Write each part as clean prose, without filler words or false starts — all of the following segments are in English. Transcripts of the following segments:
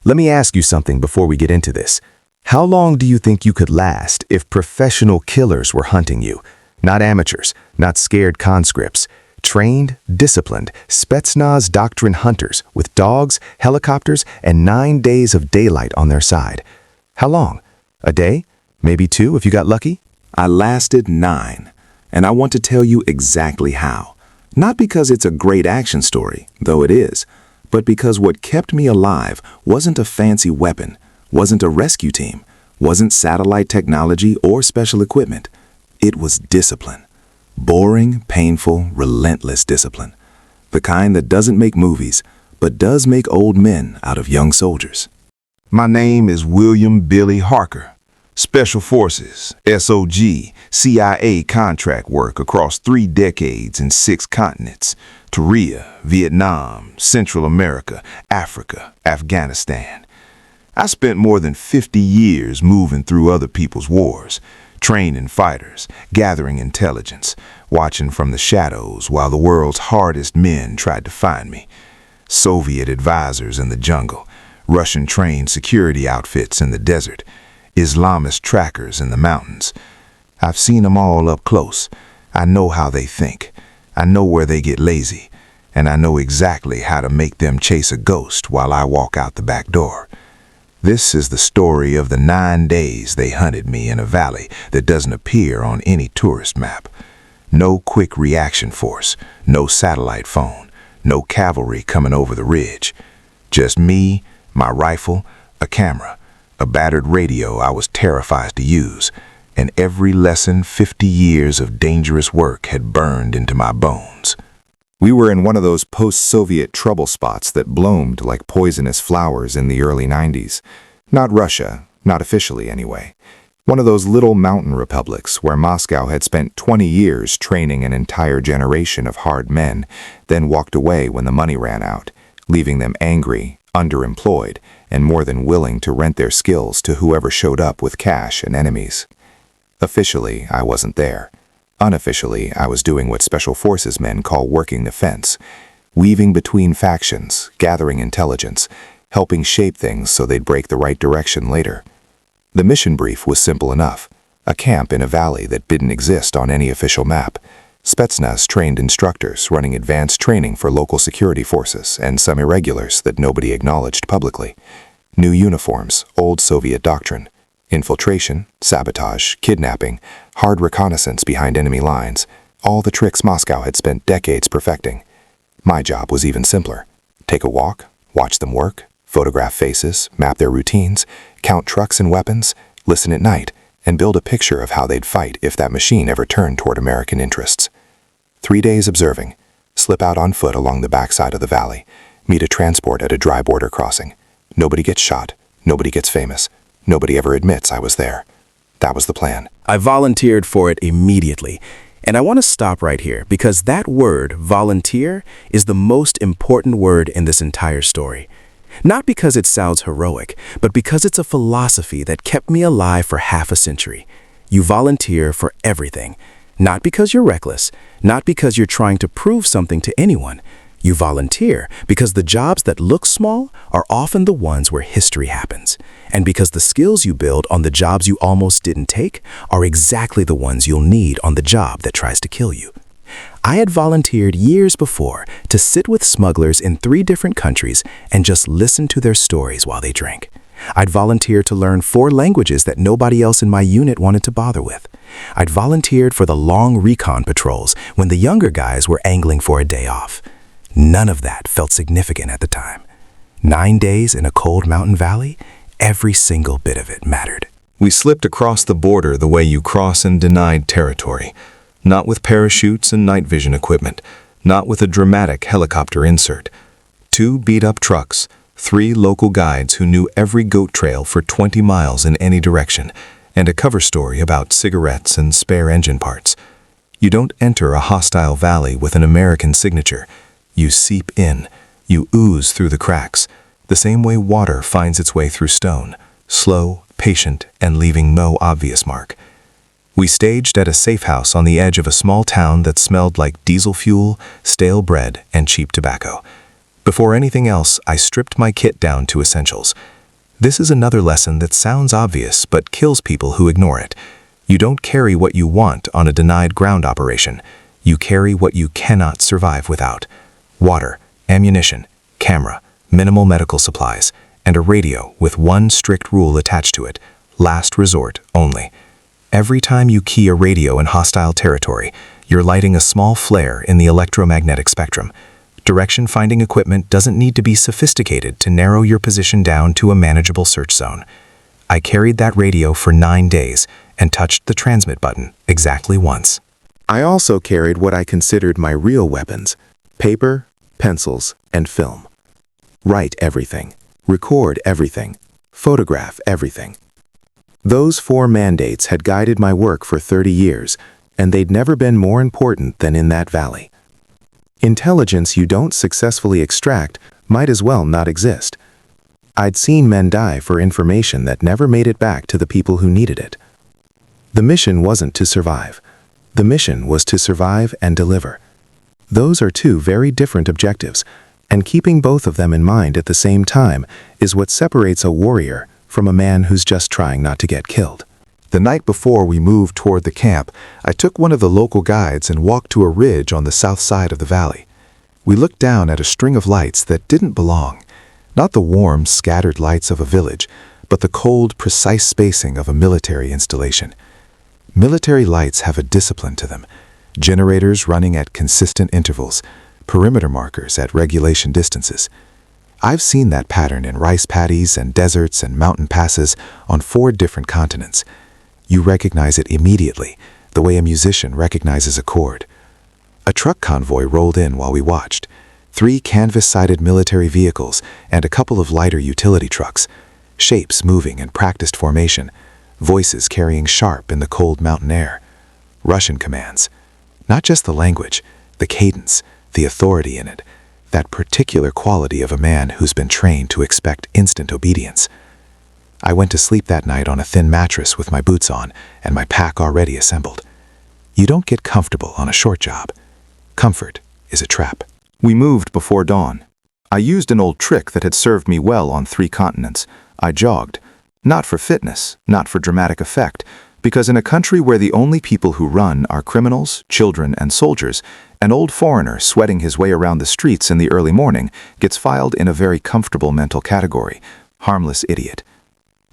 Let me ask you something before we get into this. How long do you think you could last if professional killers were hunting you? Not amateurs, not scared conscripts. Trained, disciplined, Spetsnaz doctrine hunters with dogs, helicopters, and 9 days of daylight on their side. How long? A day? Maybe 2 if you got lucky? I lasted 9, and I want to tell you exactly how. Not because it's a great action story, though it is, but because what kept me alive wasn't a fancy weapon, wasn't a rescue team, wasn't satellite technology or special equipment. It was discipline. Boring, painful, relentless discipline. The kind that doesn't make movies, but does make old men out of young soldiers. My name is William Billy Harker. Special Forces, SOG, CIA contract work across 3 decades in 6 continents. Korea, Vietnam, Central America, Africa, Afghanistan. I spent more than 50 years moving through other people's wars, training fighters, gathering intelligence, watching from the shadows while the world's hardest men tried to find me. Soviet advisors in the jungle, Russian-trained security outfits in the desert, Islamist trackers in the mountains. I've seen them all up close. I know how they think. I know where they get lazy, and I know exactly how to make them chase a ghost while I walk out the back door. This is the story of the 9 days they hunted me in a valley that doesn't appear on any tourist map. No quick reaction force, no satellite phone, no cavalry coming over the ridge. Just me, my rifle, a camera, a battered radio I was terrified to use, and every lesson 50 years of dangerous work had burned into my bones. We were in one of those post-Soviet trouble spots that bloomed like poisonous flowers in the early 90s. Not Russia, not officially anyway. One of those little mountain republics where Moscow had spent 20 years training an entire generation of hard men, then walked away when the money ran out, leaving them angry, underemployed, and more than willing to rent their skills to whoever showed up with cash and enemies. Officially, I wasn't there. Unofficially, I was doing what Special Forces men call working the fence, weaving between factions, gathering intelligence, helping shape things so they'd break the right direction later. The mission brief was simple enough: a camp in a valley that didn't exist on any official map, Spetsnaz-trained instructors running advanced training for local security forces and some irregulars that nobody acknowledged publicly. New uniforms, old Soviet doctrine. Infiltration, sabotage, kidnapping, hard reconnaissance behind enemy lines, all the tricks Moscow had spent decades perfecting. My job was even simpler. Take a walk, watch them work, photograph faces, map their routines, count trucks and weapons, listen at night, and build a picture of how they'd fight if that machine ever turned toward American interests. 3 days observing, slip out on foot along the backside of the valley, meet a transport at a dry border crossing. Nobody gets shot, nobody gets famous. Nobody ever admits I was there. That was the plan. I volunteered for it immediately. And I want to stop right here because that word, volunteer, is the most important word in this entire story. Not because it sounds heroic, but because it's a philosophy that kept me alive for half a century. You volunteer for everything. Not because you're reckless, not because you're trying to prove something to anyone. You volunteer because the jobs that look small are often the ones where history happens, and because the skills you build on the jobs you almost didn't take are exactly the ones you'll need on the job that tries to kill you. I had volunteered years before to sit with smugglers in 3 different countries and just listen to their stories while they drank. I'd volunteered to learn 4 languages that nobody else in my unit wanted to bother with. I'd volunteered for the long recon patrols when the younger guys were angling for a day off. None of that felt significant at the time. 9 days in a cold mountain valley, every single bit of it mattered. We slipped across the border the way you cross in denied territory. Not with parachutes and night vision equipment, not with a dramatic helicopter insert. 2 beat-up trucks, 3 local guides who knew every goat trail for 20 miles in any direction, and a cover story about cigarettes and spare engine parts. You don't enter a hostile valley with an American signature. You seep in, you ooze through the cracks, the same way water finds its way through stone, slow, patient, and leaving no obvious mark. We staged at a safe house on the edge of a small town that smelled like diesel fuel, stale bread, and cheap tobacco. Before anything else, I stripped my kit down to essentials. This is another lesson that sounds obvious but kills people who ignore it. You don't carry what you want on a denied ground operation. You carry what you cannot survive without. Water, ammunition, camera, minimal medical supplies, and a radio with one strict rule attached to it: last resort only. Every time you key a radio in hostile territory, you're lighting a small flare in the electromagnetic spectrum. Direction-finding equipment doesn't need to be sophisticated to narrow your position down to a manageable search zone. I carried that radio for 9 days and touched the transmit button exactly once. I also carried what I considered my real weapons: paper, pencils, and film. Write everything, record everything, photograph everything. Those 4 mandates had guided my work for 30 years, and they'd never been more important than in that valley. Intelligence you don't successfully extract might as well not exist. I'd seen men die for information that never made it back to the people who needed it. The mission wasn't to survive. The mission was to survive and deliver. Those are 2 very different objectives, and keeping both of them in mind at the same time is what separates a warrior from a man who's just trying not to get killed. The night before we moved toward the camp, I took one of the local guides and walked to a ridge on the south side of the valley. We looked down at a string of lights that didn't belong. Not the warm, scattered lights of a village, but the cold, precise spacing of a military installation. Military lights have a discipline to them. Generators running at consistent intervals, perimeter markers at regulation distances. I've seen that pattern in rice paddies and deserts and mountain passes on 4 different continents. You recognize it immediately, the way a musician recognizes a chord. A truck convoy rolled in while we watched. 3 canvas-sided military vehicles and a couple of lighter utility trucks. Shapes moving in practiced formation. Voices carrying sharp in the cold mountain air. Russian commands. Not just the language, the cadence, the authority in it. That particular quality of a man who's been trained to expect instant obedience. I went to sleep that night on a thin mattress with my boots on and my pack already assembled. You don't get comfortable on a short job. Comfort is a trap. We moved before dawn. I used an old trick that had served me well on 3 continents. I jogged. Not for fitness, not for dramatic effect, because in a country where the only people who run are criminals, children, and soldiers, an old foreigner sweating his way around the streets in the early morning gets filed in a very comfortable mental category: harmless idiot.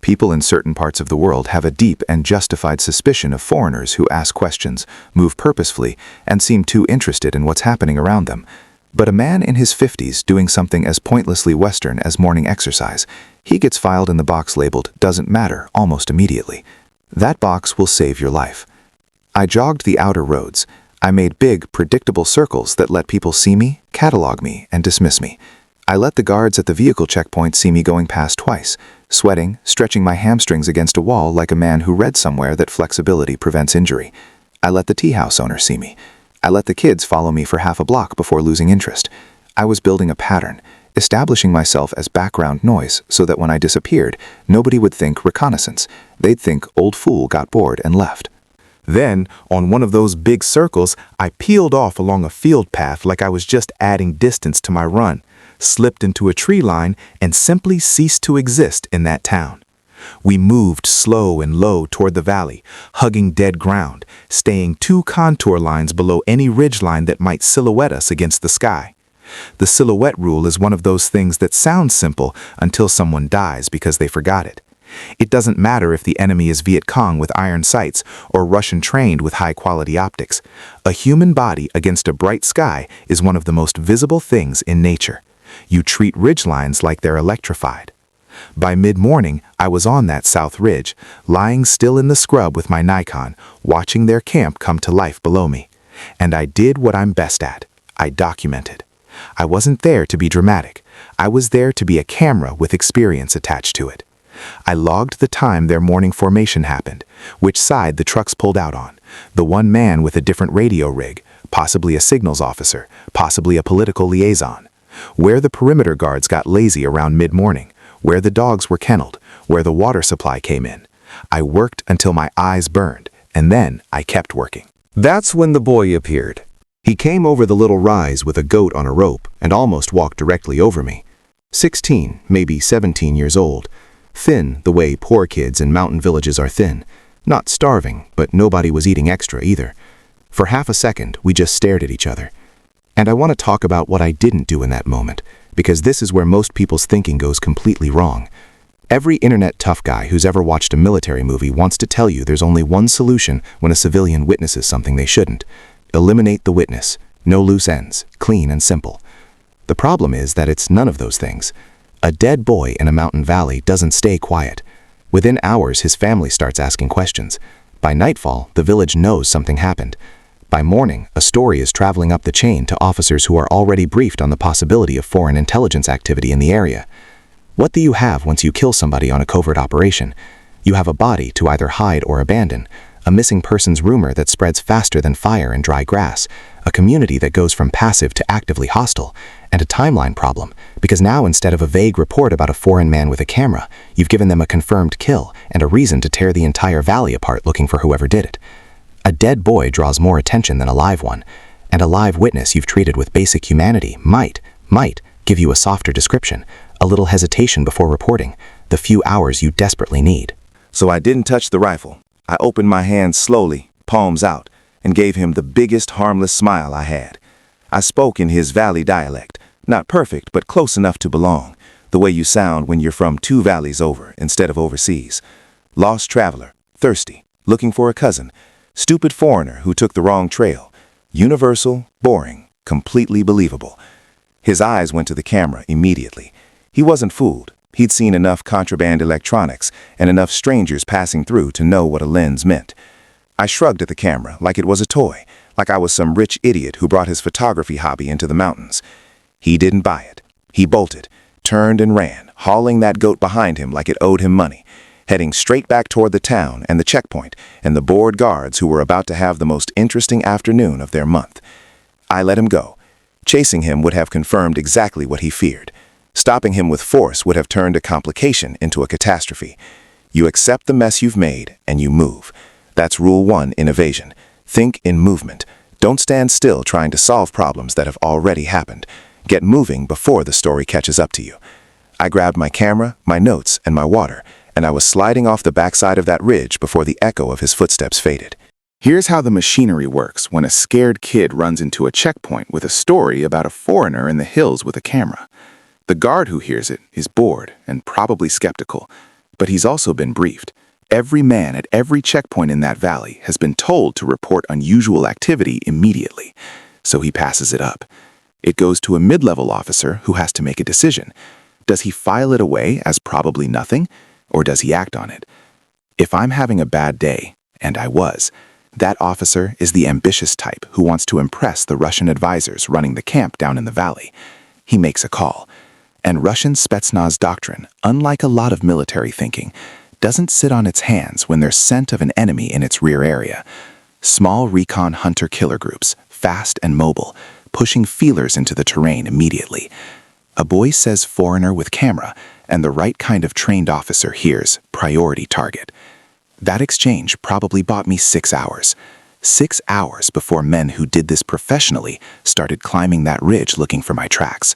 People in certain parts of the world have a deep and justified suspicion of foreigners who ask questions, move purposefully, and seem too interested in what's happening around them. But a man in his 50s doing something as pointlessly Western as morning exercise, he gets filed in the box labeled "doesn't matter" almost immediately. That box will save your life. I jogged the outer roads. I made big, predictable circles that let people see me, catalog me, and dismiss me. I let the guards at the vehicle checkpoint see me going past twice, sweating, stretching my hamstrings against a wall like a man who read somewhere that flexibility prevents injury. I let the tea house owner see me. I let the kids follow me for half a block before losing interest. I was building a pattern, establishing myself as background noise so that when I disappeared, nobody would think reconnaissance. They'd think old fool got bored and left. Then, on one of those big circles, I peeled off along a field path like I was just adding distance to my run, slipped into a tree line, and simply ceased to exist in that town. We moved slow and low toward the valley, hugging dead ground, staying 2 contour lines below any ridgeline that might silhouette us against the sky. The silhouette rule is one of those things that sounds simple until someone dies because they forgot it. It doesn't matter if the enemy is Viet Cong with iron sights or Russian trained with high-quality optics. A human body against a bright sky is one of the most visible things in nature. You treat ridgelines like they're electrified. By mid-morning, I was on that south ridge, lying still in the scrub with my Nikon, watching their camp come to life below me. And I did what I'm best at. I documented. I wasn't there to be dramatic. I was there to be a camera with experience attached to it. I logged the time their morning formation happened, which side the trucks pulled out on, the one man with a different radio rig, possibly a signals officer, possibly a political liaison, where the perimeter guards got lazy around mid-morning, where the dogs were kenneled, where the water supply came in. I worked until my eyes burned, and then I kept working. That's when the boy appeared. He came over the little rise with a goat on a rope and almost walked directly over me. 16, maybe 17 years old. Thin the way poor kids in mountain villages are thin. Not starving, but nobody was eating extra either. For half a second, we just stared at each other. And I want to talk about what I didn't do in that moment, because this is where most people's thinking goes completely wrong. Every internet tough guy who's ever watched a military movie wants to tell you there's only one solution when a civilian witnesses something they shouldn't. Eliminate the witness. No loose ends. Clean and simple. The problem is that it's none of those things. A dead boy in a mountain valley doesn't stay quiet. Within hours, his family starts asking questions. By nightfall, the village knows something happened. By morning, a story is traveling up the chain to officers who are already briefed on the possibility of foreign intelligence activity in the area. What do you have once you kill somebody on a covert operation? You have a body to either hide or abandon, a missing persons rumor that spreads faster than fire in dry grass, a community that goes from passive to actively hostile, and a timeline problem, because now instead of a vague report about a foreign man with a camera, you've given them a confirmed kill and a reason to tear the entire valley apart looking for whoever did it. A dead boy draws more attention than a live one, and a live witness you've treated with basic humanity might give you a softer description, a little hesitation before reporting, the few hours you desperately need. So I didn't touch the rifle. I opened my hands slowly, palms out, and gave him the biggest harmless smile I had. I spoke in his valley dialect, not perfect but close enough to belong, the way you sound when you're from 2 valleys over instead of overseas. Lost traveler, thirsty, looking for a cousin, stupid foreigner who took the wrong trail. Universal, boring, completely believable. His eyes went to the camera immediately. He wasn't fooled. He'd seen enough contraband electronics and enough strangers passing through to know what a lens meant. I shrugged at the camera like it was a toy, like I was some rich idiot who brought his photography hobby into the mountains. He didn't buy it. He bolted, turned and ran, hauling that goat behind him like it owed him money, heading straight back toward the town and the checkpoint and the bored guards who were about to have the most interesting afternoon of their month. I let him go. Chasing him would have confirmed exactly what he feared. Stopping him with force would have turned a complication into a catastrophe. You accept the mess you've made and you move. That's rule 1 in evasion. Think in movement. Don't stand still trying to solve problems that have already happened. Get moving before the story catches up to you. I grabbed my camera, my notes, and my water, and I was sliding off the backside of that ridge before the echo of his footsteps faded. Here's how the machinery works when a scared kid runs into a checkpoint with a story about a foreigner in the hills with a camera. The guard who hears it is bored and probably skeptical, but he's also been briefed. Every man at every checkpoint in that valley has been told to report unusual activity immediately, so he passes it up. It goes to a mid-level officer who has to make a decision. Does he file it away as probably nothing, or does he act on it? If I'm having a bad day, and I was, that officer is the ambitious type who wants to impress the Russian advisors running the camp down in the valley. He makes a call. And Russian Spetsnaz doctrine, unlike a lot of military thinking, doesn't sit on its hands when there's scent of an enemy in its rear area. Small recon hunter-killer groups, fast and mobile, pushing feelers into the terrain immediately. A boy says foreigner with camera, and the right kind of trained officer hears priority target. That exchange probably bought me 6 hours. 6 hours before men who did this professionally started climbing that ridge looking for my tracks.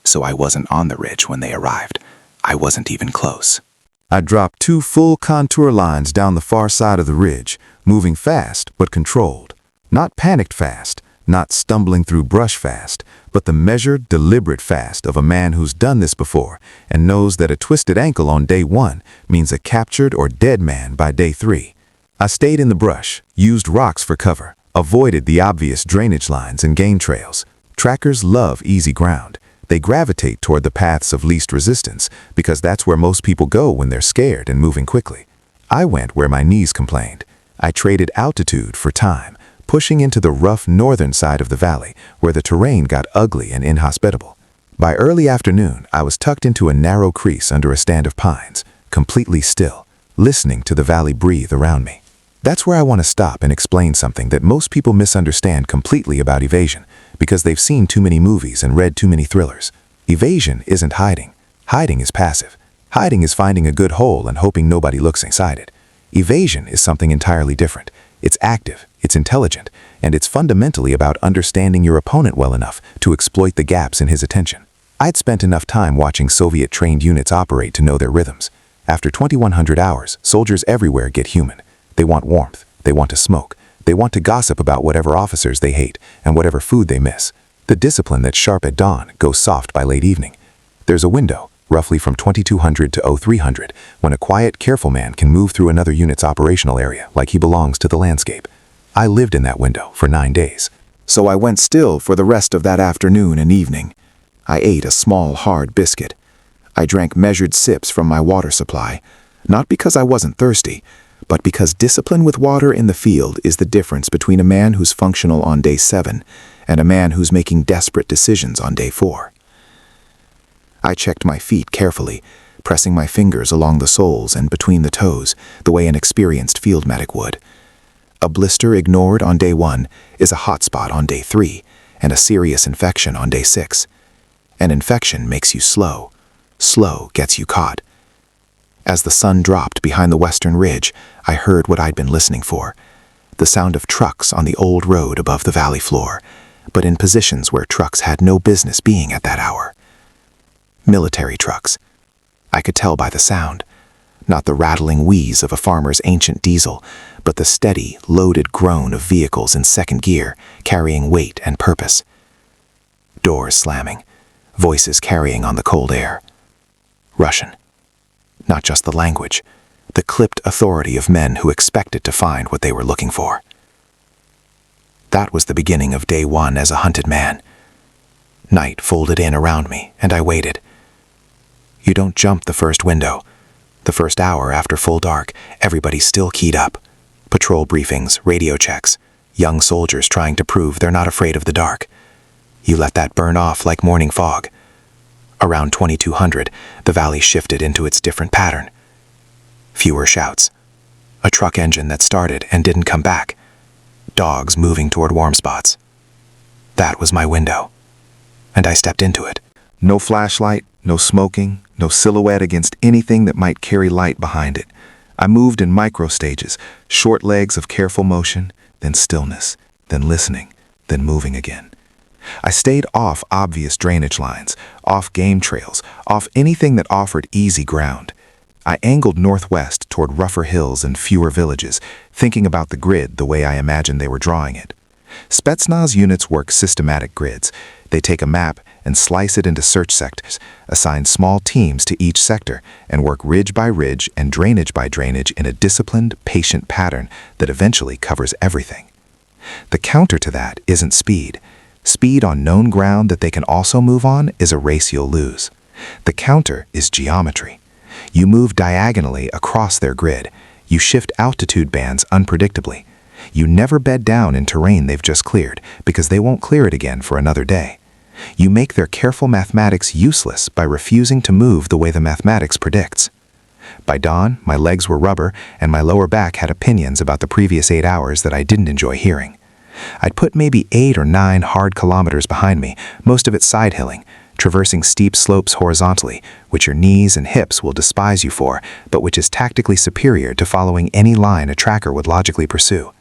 So I wasn't on the ridge when they arrived. I wasn't even close. I dropped 2 full contour lines down the far side of the ridge, moving fast but controlled. Not panicked fast, not stumbling through brush fast, but the measured, deliberate fast of a man who's done this before and knows that a twisted ankle on day 1 means a captured or dead man by day 3. I stayed in the brush, used rocks for cover, avoided the obvious drainage lines and game trails. Trackers love easy ground. They gravitate toward the paths of least resistance because that's where most people go when they're scared and moving quickly. I went where my knees complained. I traded altitude for time, pushing into the rough northern side of the valley where the terrain got ugly and inhospitable. By early afternoon, I was tucked into a narrow crease under a stand of pines, completely still, listening to the valley breathe around me. That's where I want to stop and explain something that most people misunderstand completely about evasion because they've seen too many movies and read too many thrillers. Evasion isn't hiding. Hiding is passive. Hiding is finding a good hole and hoping nobody looks inside it. Evasion is something entirely different. It's active, it's intelligent, and it's fundamentally about understanding your opponent well enough to exploit the gaps in his attention. I'd spent enough time watching Soviet-trained units operate to know their rhythms. After 2,100 hours, soldiers everywhere get human. They want warmth, they want to smoke, they want to gossip about whatever officers they hate and whatever food they miss. The discipline that's sharp at dawn goes soft by late evening. There's a window, roughly from 2200 to 0300, when a quiet, careful man can move through another unit's operational area like he belongs to the landscape. I lived in that window for 9 days. So I went still for the rest of that afternoon and evening. I ate a small, hard biscuit. I drank measured sips from my water supply, not because I wasn't thirsty, but because discipline with water in the field is the difference between a man who's functional on day 7 and a man who's making desperate decisions on day 4. I checked my feet carefully, pressing my fingers along the soles and between the toes, the way an experienced field medic would. A blister ignored on day 1 is a hot spot on day 3, and a serious infection on day 6. An infection makes you slow. Slow gets you caught. As the sun dropped behind the western ridge, I heard what I'd been listening for. The sound of trucks on the old road above the valley floor, but in positions where trucks had no business being at that hour. Military trucks. I could tell by the sound. Not the rattling wheeze of a farmer's ancient diesel, but the steady, loaded groan of vehicles in second gear, carrying weight and purpose. Doors slamming, voices carrying on the cold air. Russian. Not just the language, the clipped authority of men who expected to find what they were looking for. That was the beginning of day 1 as a hunted man. Night folded in around me, and I waited. You don't jump the first window. The first hour after full dark, everybody's still keyed up. Patrol briefings, radio checks, young soldiers trying to prove they're not afraid of the dark. You let that burn off like morning fog. Around 2200, the valley shifted into its different pattern. Fewer shouts. A truck engine that started and didn't come back. Dogs moving toward warm spots. That was my window. And I stepped into it. No flashlight, no smoking, no silhouette against anything that might carry light behind it. I moved in micro stages, short legs of careful motion, then stillness, then listening, then moving again. I stayed off obvious drainage lines, off game trails, off anything that offered easy ground. I angled northwest toward rougher hills and fewer villages, thinking about the grid the way I imagined they were drawing it. Spetsnaz units work systematic grids. They take a map and slice it into search sectors, assign small teams to each sector, and work ridge by ridge and drainage by drainage in a disciplined, patient pattern that eventually covers everything. The counter to that isn't speed. Speed on known ground that they can also move on is a race you'll lose. The counter is geometry. You move diagonally across their grid. You shift altitude bands unpredictably. You never bed down in terrain they've just cleared, because they won't clear it again for another day. You make their careful mathematics useless by refusing to move the way the mathematics predicts. By dawn, my legs were rubber, and my lower back had opinions about the previous 8 hours that I didn't enjoy hearing. I'd put maybe 8 or 9 hard kilometers behind me, most of it side-hilling, traversing steep slopes horizontally, which your knees and hips will despise you for, but which is tactically superior to following any line a tracker would logically pursue.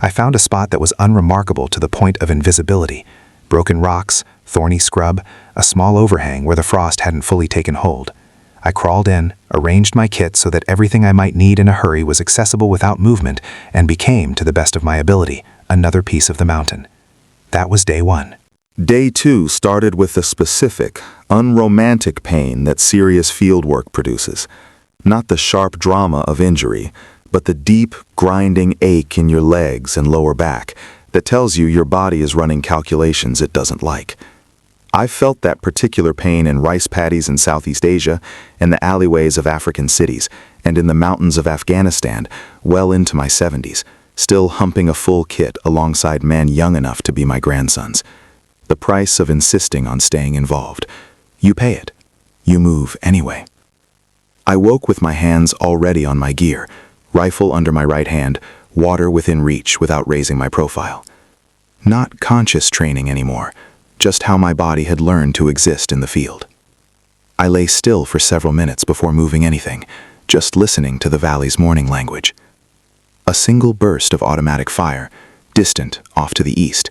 I found a spot that was unremarkable to the point of invisibility. Broken rocks, thorny scrub, a small overhang where the frost hadn't fully taken hold. I crawled in, arranged my kit so that everything I might need in a hurry was accessible without movement, and became, to the best of my ability, another piece of the mountain. That was day 1. Day 2 started with the specific, unromantic pain that serious field work produces. Not the sharp drama of injury, but the deep, grinding ache in your legs and lower back that tells you your body is running calculations it doesn't like. I felt that particular pain in rice paddies in Southeast Asia, in the alleyways of African cities, and in the mountains of Afghanistan, well into my 70s, still humping a full kit alongside men young enough to be my grandsons. The price of insisting on staying involved. You pay it. You move anyway. I woke with my hands already on my gear, rifle under my right hand, water within reach without raising my profile. Not conscious training anymore, just how my body had learned to exist in the field. I lay still for several minutes before moving anything, just listening to the valley's morning language. A single burst of automatic fire, distant, off to the east,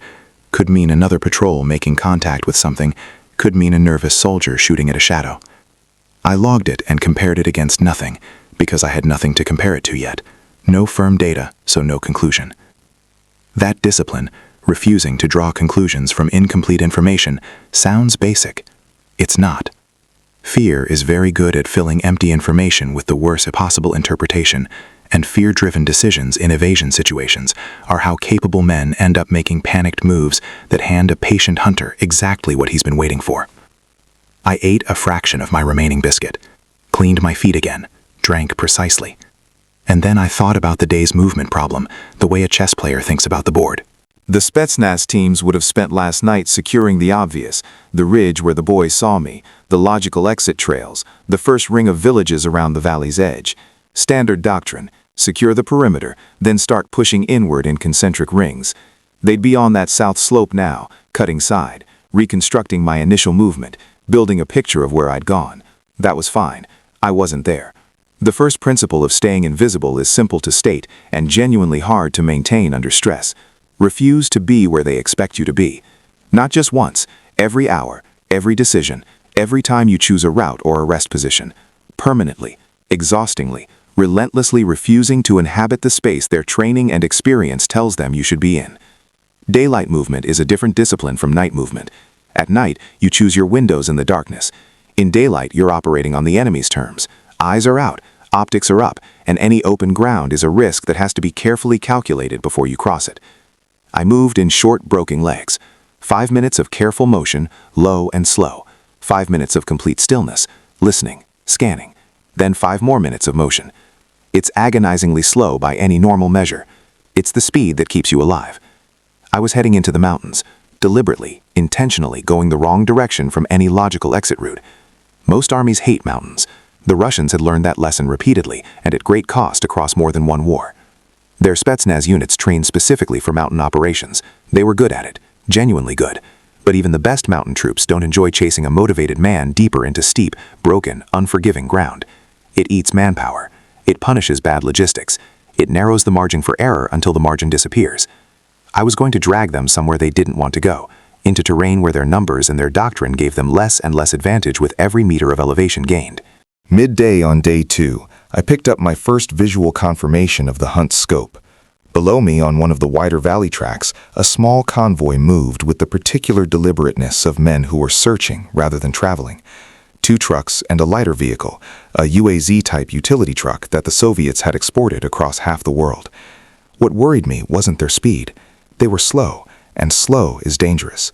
could mean another patrol making contact with something, could mean a nervous soldier shooting at a shadow. I logged it and compared it against nothing, because I had nothing to compare it to yet. No firm data, so no conclusion. That discipline, refusing to draw conclusions from incomplete information, sounds basic. It's not. Fear is very good at filling empty information with the worst possible interpretation, and fear-driven decisions in evasion situations are how capable men end up making panicked moves that hand a patient hunter exactly what he's been waiting for. I ate a fraction of my remaining biscuit, cleaned my feet again, drank precisely. And then I thought about the day's movement problem, the way a chess player thinks about the board. The Spetsnaz teams would have spent last night securing the obvious, the ridge where the boys saw me, the logical exit trails, the first ring of villages around the valley's edge. Standard doctrine, secure the perimeter, then start pushing inward in concentric rings. They'd be on that south slope now, cutting side, reconstructing my initial movement, building a picture of where I'd gone. That was fine. I wasn't there. The first principle of staying invisible is simple to state and genuinely hard to maintain under stress. Refuse to be where they expect you to be. Not just once, every hour, every decision, every time you choose a route or a rest position. Permanently, exhaustingly, relentlessly refusing to inhabit the space their training and experience tells them you should be in. Daylight movement is a different discipline from night movement. At night, you choose your windows in the darkness. In daylight, you're operating on the enemy's terms. Eyes are out, optics are up, and any open ground is a risk that has to be carefully calculated before you cross it. I moved in short, broken legs. 5 minutes of careful motion, low and slow. 5 minutes of complete stillness, listening, scanning. Then 5 more minutes of motion. It's agonizingly slow by any normal measure. It's the speed that keeps you alive. I was heading into the mountains, deliberately, intentionally going the wrong direction from any logical exit route. Most armies hate mountains. The Russians had learned that lesson repeatedly and at great cost across more than one war. Their Spetsnaz units trained specifically for mountain operations. They were good at it, genuinely good. But even the best mountain troops don't enjoy chasing a motivated man deeper into steep, broken, unforgiving ground. It eats manpower. It punishes bad logistics. It narrows the margin for error until the margin disappears. I was going to drag them somewhere they didn't want to go, into terrain where their numbers and their doctrine gave them less and less advantage with every meter of elevation gained. Midday on day 2, I picked up my first visual confirmation of the hunt's scope. Below me on one of the wider valley tracks, a small convoy moved with the particular deliberateness of men who were searching rather than traveling. 2 trucks and a lighter vehicle, a UAZ-type utility truck that the Soviets had exported across half the world. What worried me wasn't their speed. They were slow, and slow is dangerous.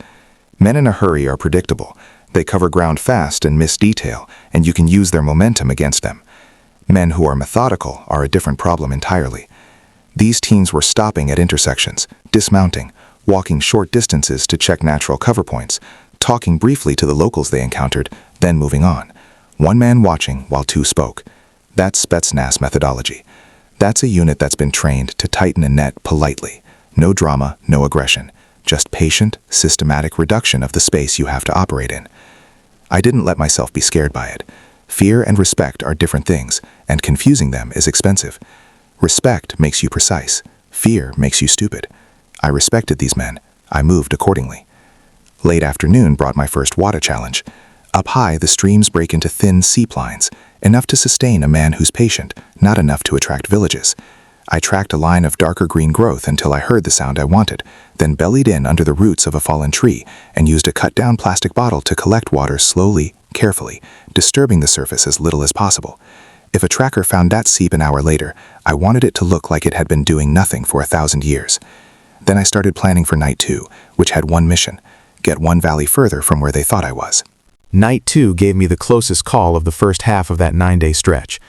Men in a hurry are predictable. They cover ground fast and miss detail, and you can use their momentum against them. Men who are methodical are a different problem entirely. These teams were stopping at intersections, dismounting, walking short distances to check natural cover points, talking briefly to the locals they encountered, then moving on. 1 man watching while 2 spoke. That's Spetsnaz methodology. That's a unit that's been trained to tighten a net politely. No drama, no aggression. Just patient, systematic reduction of the space you have to operate in. I didn't let myself be scared by it. Fear and respect are different things, and confusing them is expensive. Respect makes you precise. Fear makes you stupid. I respected these men. I moved accordingly. Late afternoon brought my first water challenge. Up high, the streams break into thin seeplines, enough to sustain a man who's patient, not enough to attract villages. I tracked a line of darker green growth until I heard the sound I wanted, then bellied in under the roots of a fallen tree and used a cut-down plastic bottle to collect water slowly, carefully, disturbing the surface as little as possible. If a tracker found that seep an hour later, I wanted it to look like it had been doing nothing for 1,000 years. Then I started planning for Night 2, which had one mission: get 1 valley further from where they thought I was. Night 2 gave me the closest call of the first half of that 9-day stretch.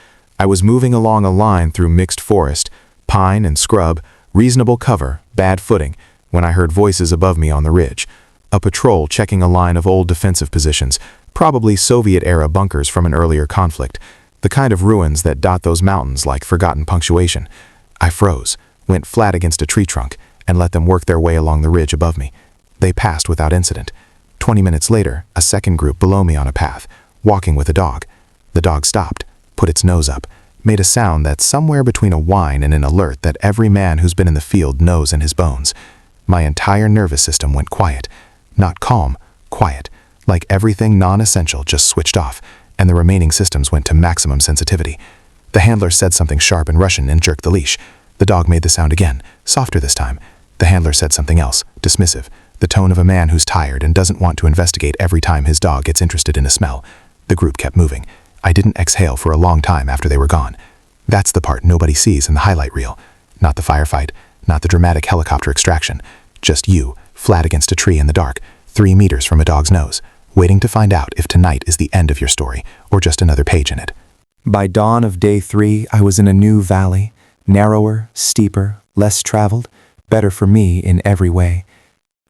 I was moving along a line through mixed forest, pine and scrub, reasonable cover, bad footing, when I heard voices above me on the ridge. A patrol checking a line of old defensive positions, probably Soviet-era bunkers from an earlier conflict, the kind of ruins that dot those mountains like forgotten punctuation. I froze, went flat against a tree trunk, and let them work their way along the ridge above me. They passed without incident. 20 minutes later, a second group below me on a path, walking with a dog. The dog stopped, put its nose up, made a sound that's somewhere between a whine and an alert that every man who's been in the field knows in his bones. My entire nervous system went quiet. Not calm, quiet, like everything non-essential just switched off, and the remaining systems went to maximum sensitivity. The handler said something sharp in Russian and jerked the leash. The dog made the sound again, softer this time. The handler said something else, dismissive, the tone of a man who's tired and doesn't want to investigate every time his dog gets interested in a smell. The group kept moving. I didn't exhale for a long time after they were gone. That's the part nobody sees in the highlight reel. Not the firefight, not the dramatic helicopter extraction. Just you, flat against a tree in the dark, 3 meters from a dog's nose, waiting to find out if tonight is the end of your story or just another page in it. By dawn of day 3, I was in a new valley, narrower, steeper, less traveled, better for me in every way.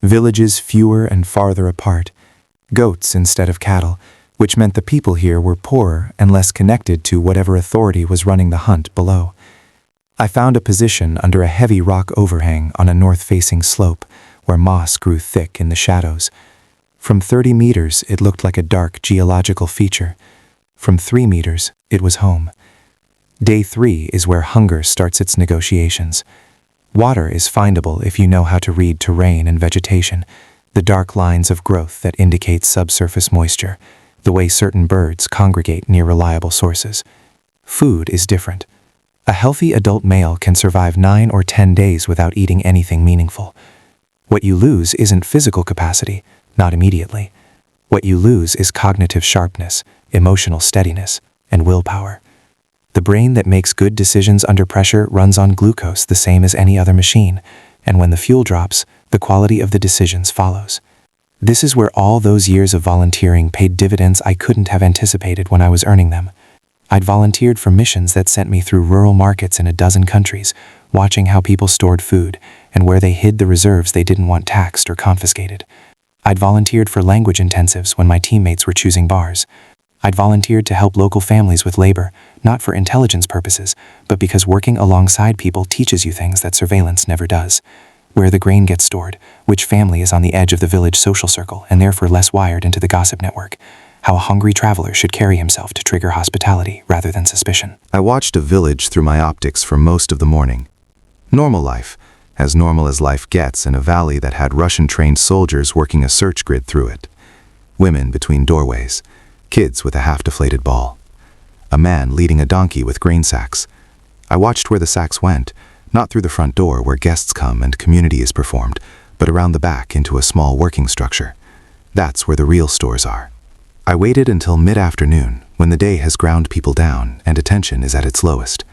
Villages fewer and farther apart. Goats instead of cattle, which meant the people here were poorer and less connected to whatever authority was running the hunt below. I found a position under a heavy rock overhang on a north-facing slope where moss grew thick in the shadows. From 30 meters, it looked like a dark geological feature. From 3 meters, it was home. Day 3 is where hunger starts its negotiations. Water is findable if you know how to read terrain and vegetation, the dark lines of growth that indicate subsurface moisture, the way certain birds congregate near reliable sources. Food is different. A healthy adult male can survive 9 or 10 days without eating anything meaningful. What you lose isn't physical capacity, not immediately. What you lose is cognitive sharpness, emotional steadiness, and willpower. The brain that makes good decisions under pressure runs on glucose the same as any other machine, and when the fuel drops, the quality of the decisions follows. This is where all those years of volunteering paid dividends I couldn't have anticipated when I was earning them. I'd volunteered for missions that sent me through rural markets in a dozen countries, watching how people stored food and where they hid the reserves they didn't want taxed or confiscated. I'd volunteered for language intensives when my teammates were choosing bars. I'd volunteered to help local families with labor, not for intelligence purposes, but because working alongside people teaches you things that surveillance never does. Where the grain gets stored, which family is on the edge of the village social circle and therefore less wired into the gossip network, how a hungry traveler should carry himself to trigger hospitality rather than suspicion. I watched a village through my optics for most of the morning. Normal life, as normal as life gets in a valley that had Russian-trained soldiers working a search grid through it. Women between doorways, kids with a half-deflated ball. A man leading a donkey with grain sacks. I watched where the sacks went, not through the front door where guests come and community is performed, but around the back into a small working structure. That's where the real stores are. I waited until mid-afternoon, when the day has ground people down and attention is at its lowest.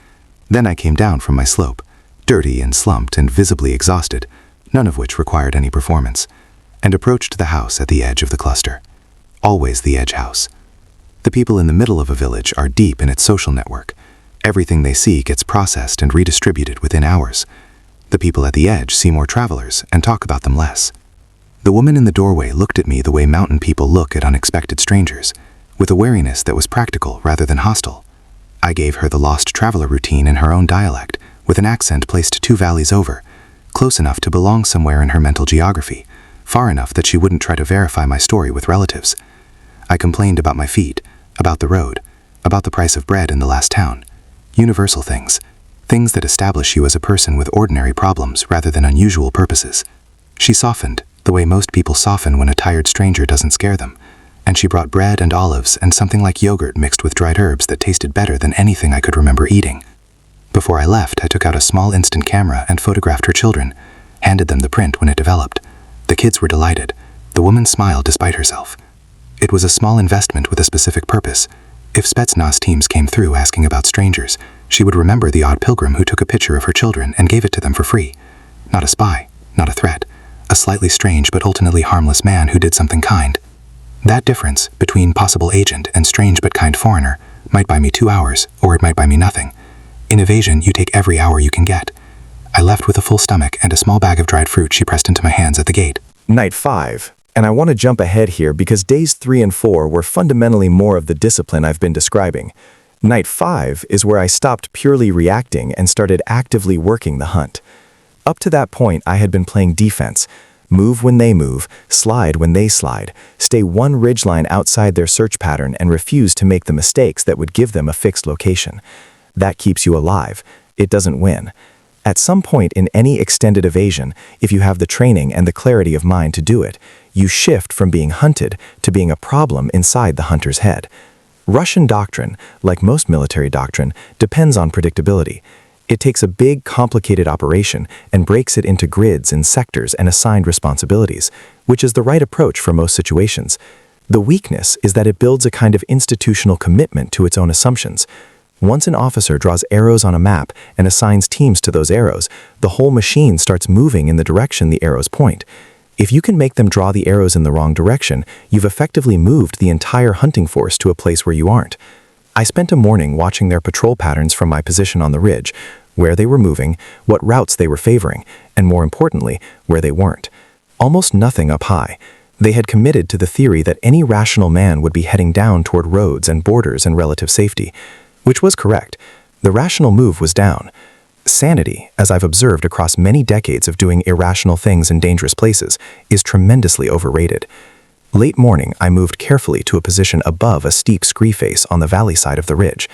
Then I came down from my slope, dirty and slumped and visibly exhausted, none of which required any performance, and approached the house at the edge of the cluster. Always the edge house. The people in the middle of a village are deep in its social network. Everything they see gets processed and redistributed within hours. The people at the edge see more travelers and talk about them less. The woman in the doorway looked at me the way mountain people look at unexpected strangers, with a wariness that was practical rather than hostile. I gave her the lost traveler routine in her own dialect, with an accent placed 2 valleys over, close enough to belong somewhere in her mental geography, far enough that she wouldn't try to verify my story with relatives. I complained about my feet, about the road, about the price of bread in the last town. Universal things. Things that establish you as a person with ordinary problems rather than unusual purposes. She softened, the way most people soften when a tired stranger doesn't scare them, and she brought bread and olives and something like yogurt mixed with dried herbs that tasted better than anything I could remember eating. Before I left, I took out a small instant camera and photographed her children, handed them the print when it developed. The kids were delighted. The woman smiled despite herself. It was a small investment with a specific purpose. If Spetsnaz teams came through asking about strangers, she would remember the odd pilgrim who took a picture of her children and gave it to them for free. Not a spy, not a threat. A slightly strange but ultimately harmless man who did something kind. That difference between possible agent and strange but kind foreigner might buy me 2 hours, or it might buy me nothing. In evasion, you take every hour you can get. I left with a full stomach and a small bag of dried fruit she pressed into my hands at the gate. Night 5, and I want to jump ahead here because days 3 and 4 were fundamentally more of the discipline I've been describing. Night 5 is where I stopped purely reacting and started actively working the hunt. Up to that point, I had been playing defense. Move when they move, slide when they slide, stay one ridgeline outside their search pattern and refuse to make the mistakes that would give them a fixed location. That keeps you alive. It doesn't win. At some point in any extended evasion, if you have the training and the clarity of mind to do it, you shift from being hunted to being a problem inside the hunter's head. Russian doctrine, like most military doctrine, depends on predictability. It takes a big, complicated operation and breaks it into grids and sectors and assigned responsibilities, which is the right approach for most situations. The weakness is that it builds a kind of institutional commitment to its own assumptions. Once an officer draws arrows on a map and assigns teams to those arrows, the whole machine starts moving in the direction the arrows point. If you can make them draw the arrows in the wrong direction, you've effectively moved the entire hunting force to a place where you aren't. I spent a morning watching their patrol patterns from my position on the ridge, where they were moving, what routes they were favoring, and more importantly, where they weren't. Almost nothing up high. They had committed to the theory that any rational man would be heading down toward roads and borders and relative safety. Which was correct. The rational move was down. Sanity, as I've observed across many decades of doing irrational things in dangerous places, is tremendously overrated. Late morning, I moved carefully to a position above a steep scree face on the valley side of the ridge.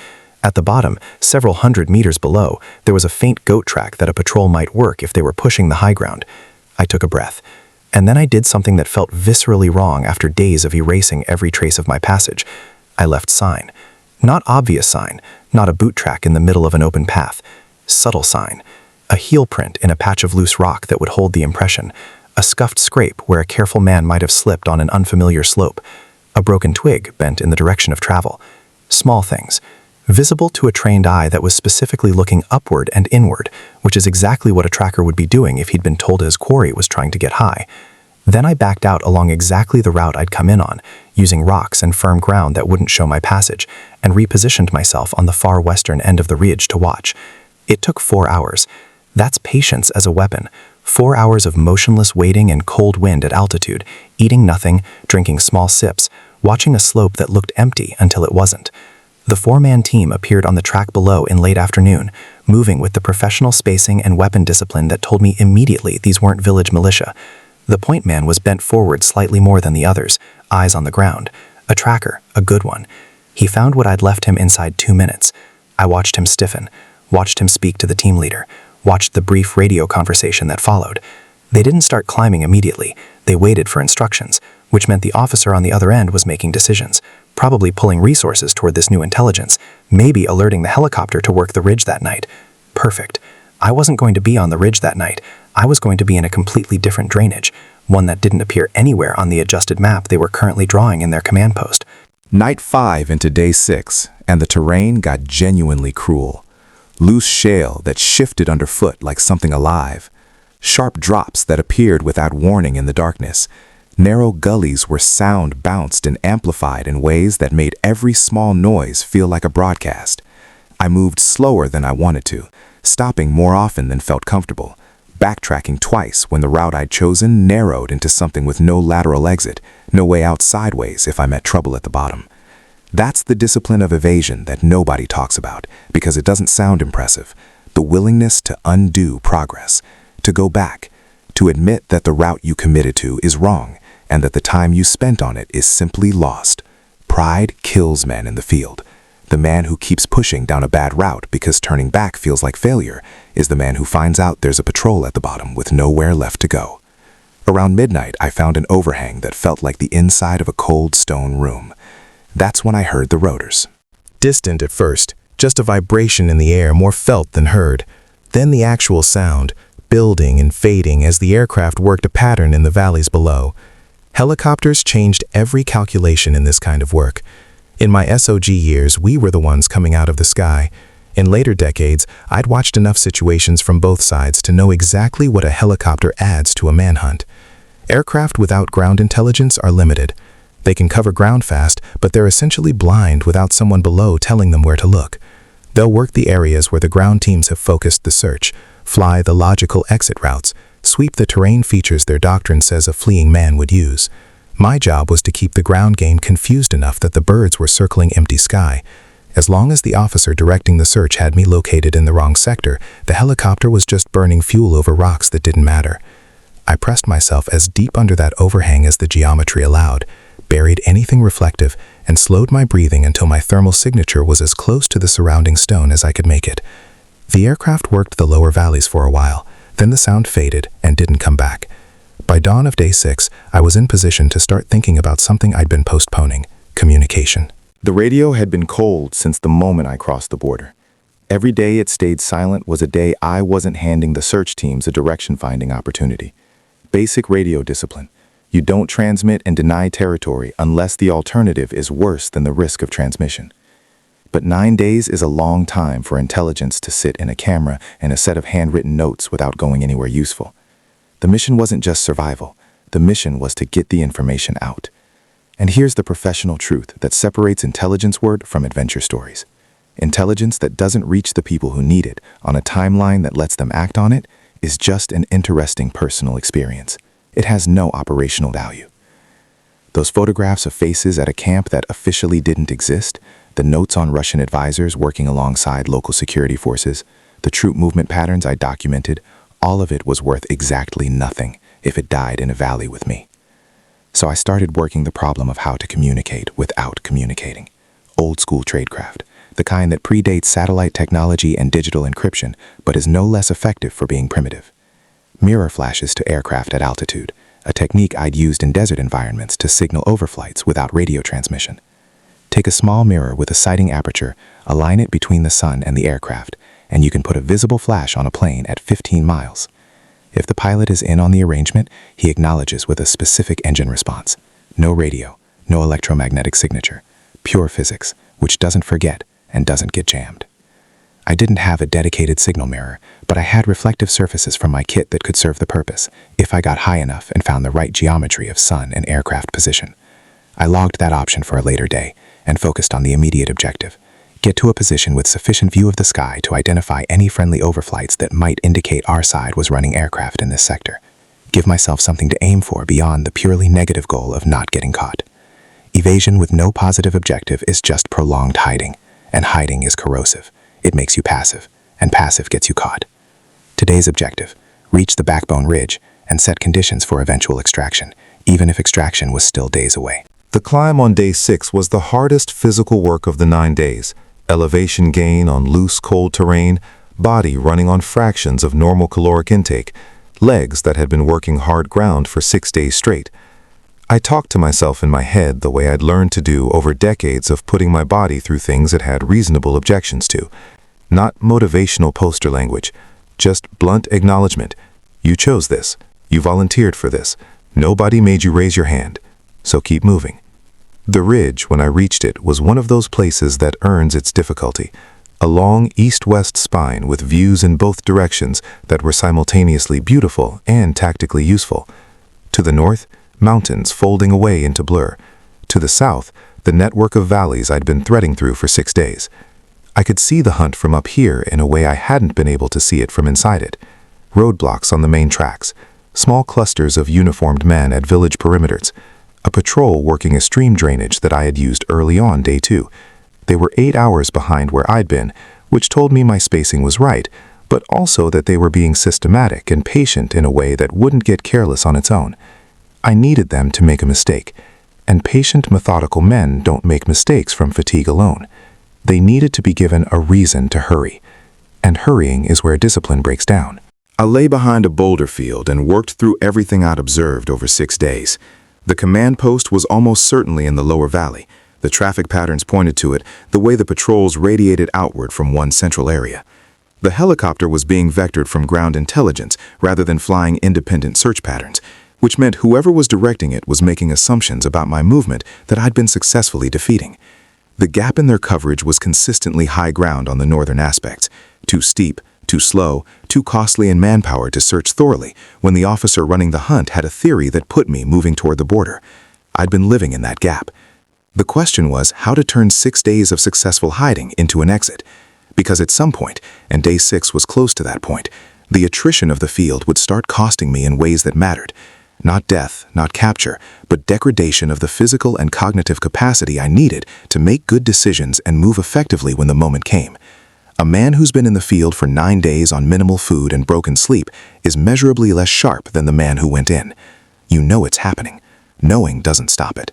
At the bottom, several hundred meters below, there was a faint goat track that a patrol might work if they were pushing the high ground. I took a breath. And then I did something that felt viscerally wrong after days of erasing every trace of my passage. I left sign. Not obvious sign, not a boot track in the middle of an open path. Subtle sign. A heel print in a patch of loose rock that would hold the impression. A scuffed scrape where a careful man might have slipped on an unfamiliar slope. A broken twig bent in the direction of travel. Small things. Visible to a trained eye that was specifically looking upward and inward, which is exactly what a tracker would be doing if he'd been told his quarry was trying to get high. Then I backed out along exactly the route I'd come in on, using rocks and firm ground that wouldn't show my passage, and repositioned myself on the far western end of the ridge to watch. It took 4 hours. That's patience as a weapon. 4 hours of motionless waiting in cold wind at altitude, eating nothing, drinking small sips, watching a slope that looked empty until it wasn't. The 4-man team appeared on the track below in late afternoon, moving with the professional spacing and weapon discipline that told me immediately these weren't village militia. The point man was bent forward slightly more than the others, eyes on the ground. A tracker, a good one. He found what I'd left him inside 2 minutes. I watched him stiffen, watched him speak to the team leader, watched the brief radio conversation that followed. They didn't start climbing immediately. They waited for instructions, which meant the officer on the other end was making decisions, probably pulling resources toward this new intelligence, maybe alerting the helicopter to work the ridge that night. Perfect. I wasn't going to be on the ridge that night. I was going to be in a completely different drainage, one that didn't appear anywhere on the adjusted map they were currently drawing in their command post. Night 5 into day 6, and the terrain got genuinely cruel. Loose shale that shifted underfoot like something alive. Sharp drops that appeared without warning in the darkness. Narrow gullies where sound bounced and amplified in ways that made every small noise feel like a broadcast. I moved slower than I wanted to, stopping more often than felt comfortable, backtracking twice when the route I'd chosen narrowed into something with no lateral exit, no way out sideways if I met trouble at the bottom. That's the discipline of evasion that nobody talks about because it doesn't sound impressive. The willingness to undo progress, to go back, to admit that the route you committed to is wrong and that the time you spent on it is simply lost. Pride kills men in the field. The man who keeps pushing down a bad route because turning back feels like failure is the man who finds out there's a patrol at the bottom with nowhere left to go. Around midnight, I found an overhang that felt like the inside of a cold stone room. That's when I heard the rotors. Distant at first, just a vibration in the air more felt than heard. Then the actual sound, building and fading as the aircraft worked a pattern in the valleys below. Helicopters changed every calculation in this kind of work. In my SOG years, we were the ones coming out of the sky. In later decades, I'd watched enough situations from both sides to know exactly what a helicopter adds to a manhunt. Aircraft without ground intelligence are limited. They can cover ground fast, but they're essentially blind without someone below telling them where to look. They'll work the areas where the ground teams have focused the search, fly the logical exit routes, sweep the terrain features their doctrine says a fleeing man would use. My job was to keep the ground game confused enough that the birds were circling empty sky. As long as the officer directing the search had me located in the wrong sector, the helicopter was just burning fuel over rocks that didn't matter. I pressed myself as deep under that overhang as the geometry allowed, buried anything reflective, and slowed my breathing until my thermal signature was as close to the surrounding stone as I could make it. The aircraft worked the lower valleys for a while, then the sound faded and didn't come back. By dawn of day 6, I was in position to start thinking about something I'd been postponing: communication. The radio had been cold since the moment I crossed the border. Every day it stayed silent was a day I wasn't handing the search teams a direction-finding opportunity. Basic radio discipline. You don't transmit and deny territory unless the alternative is worse than the risk of transmission. But 9 days is a long time for intelligence to sit in a camera and a set of handwritten notes without going anywhere useful. The mission wasn't just survival. The mission was to get the information out. And here's the professional truth that separates intelligence work from adventure stories. Intelligence that doesn't reach the people who need it on a timeline that lets them act on it is just an interesting personal experience. It has no operational value. Those photographs of faces at a camp that officially didn't exist, the notes on Russian advisors working alongside local security forces, the troop movement patterns I documented, all of it was worth exactly nothing if it died in a valley with me. So I started working the problem of how to communicate without communicating. Old school tradecraft, the kind that predates satellite technology and digital encryption, but is no less effective for being primitive. Mirror flashes to aircraft at altitude, a technique I'd used in desert environments to signal overflights without radio transmission. Take a small mirror with a sighting aperture, align it between the sun and the aircraft, and you can put a visible flash on a plane at 15 miles. If the pilot is in on the arrangement, he acknowledges with a specific engine response. No radio, no electromagnetic signature, pure physics, which doesn't forget and doesn't get jammed. I didn't have a dedicated signal mirror, but I had reflective surfaces from my kit that could serve the purpose if I got high enough and found the right geometry of sun and aircraft position. I logged that option for a later day and focused on the immediate objective: get to a position with sufficient view of the sky to identify any friendly overflights that might indicate our side was running aircraft in this sector. Give myself something to aim for beyond the purely negative goal of not getting caught. Evasion with no positive objective is just prolonged hiding, and hiding is corrosive. It makes you passive, and passive gets you caught. Today's objective: reach the backbone ridge and set conditions for eventual extraction, even if extraction was still days away. The climb on day 6 was the hardest physical work of the 9 days. Elevation gain on loose, cold terrain, body running on fractions of normal caloric intake, legs that had been working hard ground for 6 days straight. I talked to myself in my head the way I'd learned to do over decades of putting my body through things it had reasonable objections to. Not motivational poster language, just blunt acknowledgement. You chose this. You volunteered for this. Nobody made you raise your hand. So keep moving. The ridge, when I reached it, was one of those places that earns its difficulty. A long east-west spine with views in both directions that were simultaneously beautiful and tactically useful. To the north, mountains folding away into blur. To the south, the network of valleys I'd been threading through for 6 days. I could see the hunt from up here in a way I hadn't been able to see it from inside it. Roadblocks on the main tracks, small clusters of uniformed men at village perimeters, a patrol working a stream drainage that I had used early on day 2. They were 8 hours behind where I'd been, which told me my spacing was right, but also that they were being systematic and patient in a way that wouldn't get careless on its own. I needed them to make a mistake, and patient, methodical men don't make mistakes from fatigue alone. They needed to be given a reason to hurry, and hurrying is where discipline breaks down. I lay behind a boulder field and worked through everything I'd observed over 6 days. The command post was almost certainly in the lower valley. The traffic patterns pointed to it, the way the patrols radiated outward from one central area. The helicopter was being vectored from ground intelligence rather than flying independent search patterns, which meant whoever was directing it was making assumptions about my movement that I'd been successfully defeating. The gap in their coverage was consistently high ground on the northern aspects, too steep, too slow, too costly in manpower to search thoroughly when the officer running the hunt had a theory that put me moving toward the border. I'd been living in that gap. The question was how to turn 6 days of successful hiding into an exit. Because at some point, and day 6 was close to that point, the attrition of the field would start costing me in ways that mattered. Not death, not capture, but degradation of the physical and cognitive capacity I needed to make good decisions and move effectively when the moment came. A man who's been in the field for 9 days on minimal food and broken sleep is measurably less sharp than the man who went in. You know it's happening. Knowing doesn't stop it.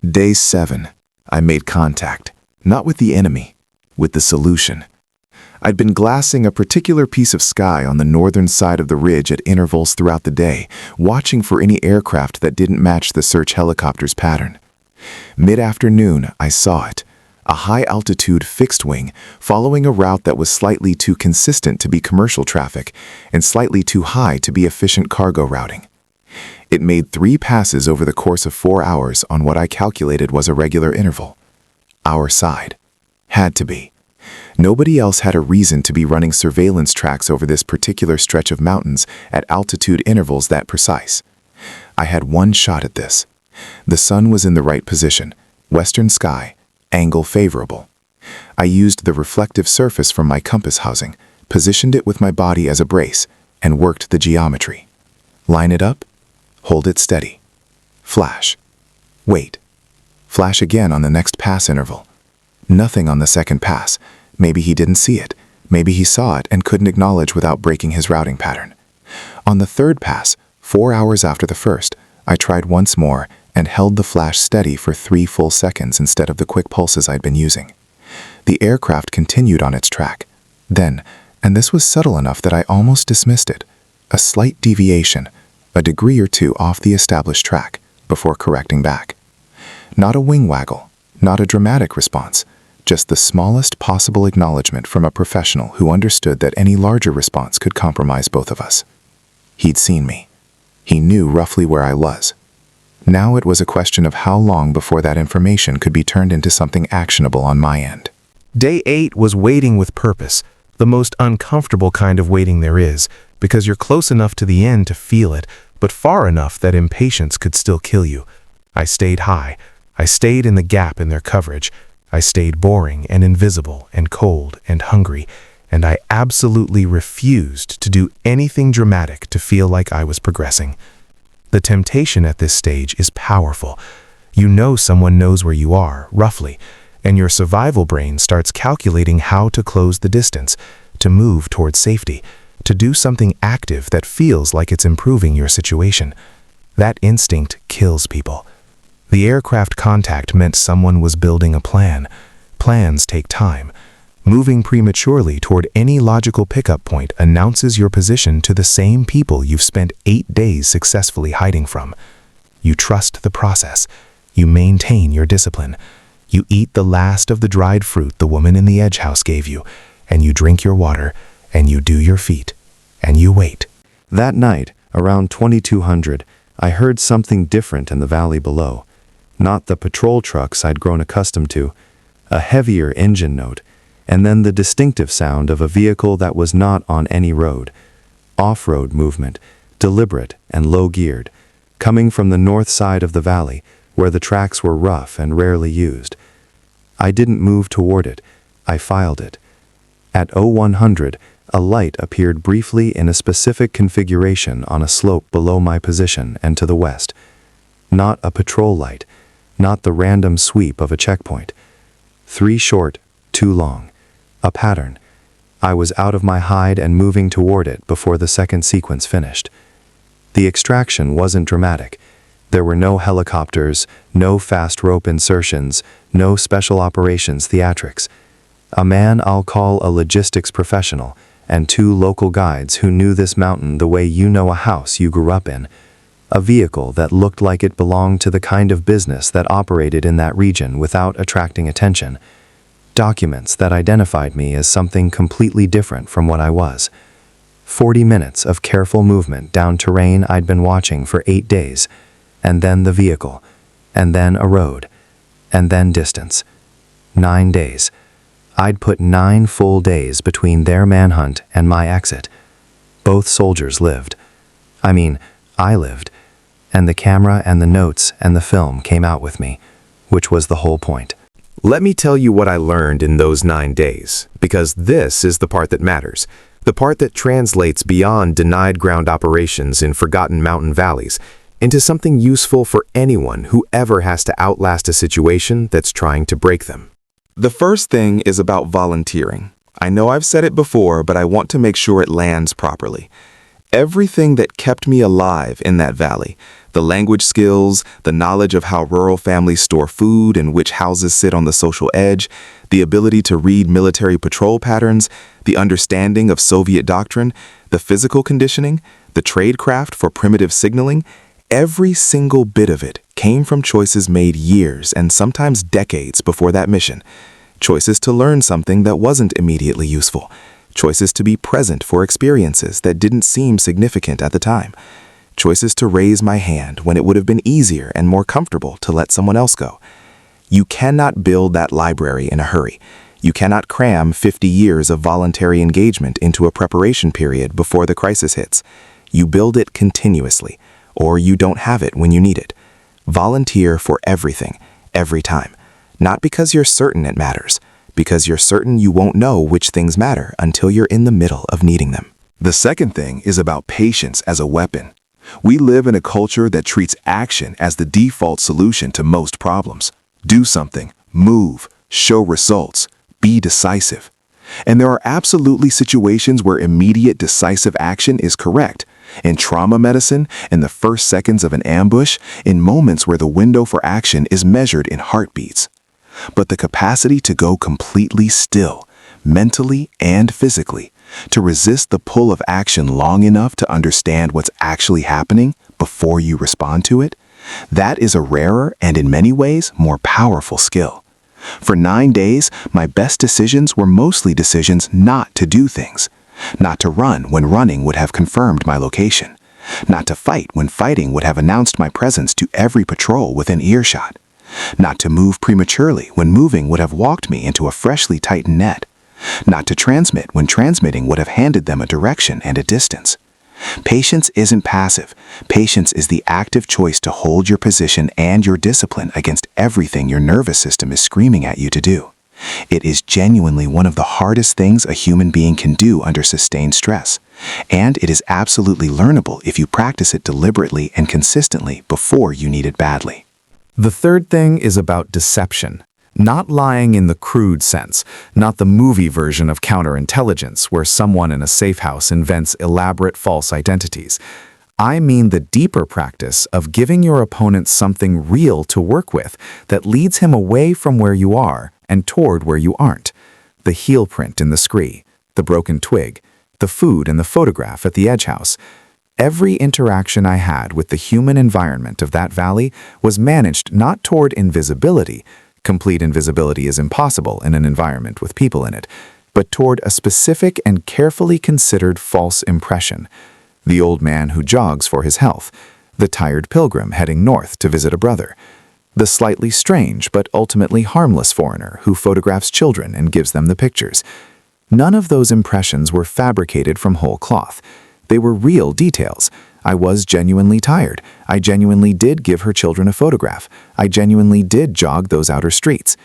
Day 7. I made contact, not with the enemy, with the solution. I'd been glassing a particular piece of sky on the northern side of the ridge at intervals throughout the day, watching for any aircraft that didn't match the search helicopter's pattern. Mid-afternoon, I saw it, a high-altitude fixed wing following a route that was slightly too consistent to be commercial traffic and slightly too high to be efficient cargo routing. It made 3 passes over the course of 4 hours on what I calculated was a regular interval. Our side. Had to be. Nobody else had a reason to be running surveillance tracks over this particular stretch of mountains at altitude intervals that precise. I had one shot at this. The sun was in the right position, western sky, angle favorable. I used the reflective surface from my compass housing, positioned it with my body as a brace, and worked the geometry. Line it up, hold it steady. Flash. Wait. Flash again on the next pass interval. Nothing on the second pass. Maybe he didn't see it. Maybe he saw it and couldn't acknowledge without breaking his routing pattern. On the third pass, 4 hours after the first, I tried once more and held the flash steady for 3 full seconds instead of the quick pulses I'd been using. The aircraft continued on its track. Then, and this was subtle enough that I almost dismissed it, a slight deviation, a degree or two off the established track, before correcting back. Not a wing waggle, not a dramatic response, just the smallest possible acknowledgement from a professional who understood that any larger response could compromise both of us. He'd seen me. He knew roughly where I was. Now it was a question of how long before that information could be turned into something actionable on my end. Day 8 was waiting with purpose, the most uncomfortable kind of waiting there is, because you're close enough to the end to feel it, but far enough that impatience could still kill you. I stayed high. I stayed in the gap in their coverage. I stayed boring and invisible and cold and hungry, and I absolutely refused to do anything dramatic to feel like I was progressing. The temptation at this stage is powerful. You know someone knows where you are, roughly, and your survival brain starts calculating how to close the distance, to move towards safety, to do something active that feels like it's improving your situation. That instinct kills people. The aircraft contact meant someone was building a plan. Plans take time. Moving prematurely toward any logical pickup point announces your position to the same people you've spent 8 days successfully hiding from. You trust the process. You maintain your discipline. You eat the last of the dried fruit the woman in the edge house gave you, and you drink your water, and you do your feet, and you wait. That night, around 2200, I heard something different in the valley below. Not the patrol trucks I'd grown accustomed to, a heavier engine note, and then the distinctive sound of a vehicle that was not on any road. Off-road movement, deliberate and low-geared, coming from the north side of the valley, where the tracks were rough and rarely used. I didn't move toward it. I filed it. At 0100, a light appeared briefly in a specific configuration on a slope below my position and to the west. Not a patrol light, not the random sweep of a checkpoint. 3 short, 2 long. A pattern. I was out of my hide and moving toward it before the second sequence finished. The extraction wasn't dramatic. There were no helicopters, no fast rope insertions, no special operations theatrics. A man I'll call a logistics professional, and 2 local guides who knew this mountain the way you know a house you grew up in. A vehicle that looked like it belonged to the kind of business that operated in that region without attracting attention. Documents that identified me as something completely different from what I was. 40 minutes of careful movement down terrain I'd been watching for 8 days, and then the vehicle, and then a road, and then distance. 9 days. I'd put 9 full days between their manhunt and my exit. Both soldiers lived. I lived, and the camera and the notes and the film came out with me, which was the whole point. Let me tell you what I learned in those 9 days, because this is the part that matters, the part that translates beyond denied ground operations in forgotten mountain valleys into something useful for anyone who ever has to outlast a situation that's trying to break them. The first thing is about volunteering. I know I've said it before, but I want to make sure it lands properly. Everything that kept me alive in that valley, the language skills, the knowledge of how rural families store food and which houses sit on the social edge, the ability to read military patrol patterns, the understanding of Soviet doctrine, the physical conditioning, the tradecraft for primitive signaling, every single bit of it came from choices made years and sometimes decades before that mission. Choices to learn something that wasn't immediately useful. Choices to be present for experiences that didn't seem significant at the time. Choices to raise my hand when it would have been easier and more comfortable to let someone else go. You cannot build that library in a hurry. You cannot cram 50 years of voluntary engagement into a preparation period before the crisis hits. You build it continuously, or you don't have it when you need it. Volunteer for everything, every time. Not because you're certain it matters, because you're certain you won't know which things matter until you're in the middle of needing them. The second thing is about patience as a weapon. We live in a culture that treats action as the default solution to most problems. Do something, move, show results, be decisive. And there are absolutely situations where immediate decisive action is correct. In trauma medicine, in the first seconds of an ambush, in moments where the window for action is measured in heartbeats. But the capacity to go completely still, mentally and physically, to resist the pull of action long enough to understand what's actually happening before you respond to it, that is a rarer and in many ways more powerful skill. For 9 days, my best decisions were mostly decisions not to do things. Not to run when running would have confirmed my location. Not to fight when fighting would have announced my presence to every patrol within earshot. Not to move prematurely when moving would have walked me into a freshly tightened net. Not to transmit when transmitting would have handed them a direction and a distance. Patience isn't passive. Patience is the active choice to hold your position and your discipline against everything your nervous system is screaming at you to do. It is genuinely one of the hardest things a human being can do under sustained stress, and it is absolutely learnable if you practice it deliberately and consistently before you need it badly. The third thing is about deception. Not lying in the crude sense, not the movie version of counterintelligence where someone in a safe house invents elaborate false identities. I mean the deeper practice of giving your opponent something real to work with that leads him away from where you are and toward where you aren't. The heel print in the scree, the broken twig, the food and the photograph at the edge house. Every interaction I had with the human environment of that valley was managed not toward invisibility. Complete invisibility is impossible in an environment with people in it, but toward a specific and carefully considered false impression. The old man who jogs for his health, the tired pilgrim heading north to visit a brother, the slightly strange but ultimately harmless foreigner who photographs children and gives them the pictures. None of those impressions were fabricated from whole cloth. They were real details. I was genuinely tired. I genuinely did give her children a photograph. I genuinely did jog those outer streets.